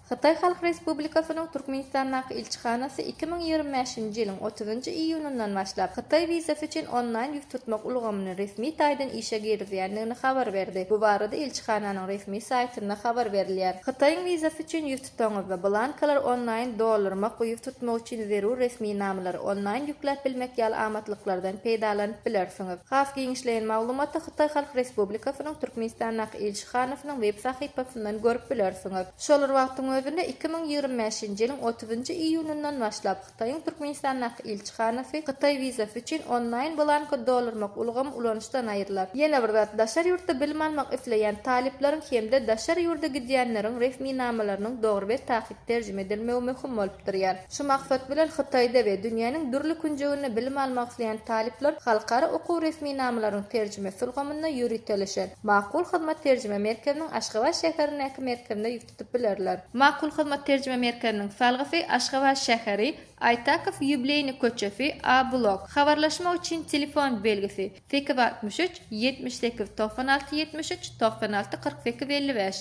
Xitay Halk Respublikasynyň Türkmenistandagı elçixanasy 2025-nji ýylyň 30 iýunundan başlap Xitay wizasy üçin online ýüz tutmak ulgamyny resmi taýdan işe girýändigini habar berdi. Bu barada elçixananyň resmi saýtynda habar berilýär. Xitaýyň wizasy üçin ýüz tutmagy blankalar online doldurmak we ýüz tutmak üçin zerur resmi namlary online ýükläp bilmek ýaly amatlyklardan peýdalanyp bilersiňiz. Has giňişleýän maglumaty Xitay Halk Respublikasynyň Türkmenistandagı elçixanasynyň web sahypasyndan görüp bilersiňiz. Şolar wagtyň özünde 2025-nji ýylyň 30 iýunundan başlap Xitaýyň Türkmenistandagı elçixanasy Xitay wizasy üçin online blanka doldurmak ulgamy ulanışdan aýrylap. Ýene bir zat daşar ýurtda bilim almak isleýän talipleriň hemde daşar ýurda gidýänleriň resmi namalarynyň dogry we taýyp terjime edilmegi möhüm bolup durýar. Şu maksat bilen Xitaýda we dünýäniň dürli kunjagynda bilim almak isleýän talipler halkara okuw resmi namalaryň terjimesi ulgamyna ýürütilýär. Makul hyzmat terjime merkeziniň Aşgabat şäherindäki merkezinde ýüztüp bilerler. Makul hyzmat terjime merkeziniň salgasy Aşgabat şäheri, Aytakow ýübileyni köçesi A blok. Habarlaşmak üçin telefon belgisi 863 78 96 73 96 48 55.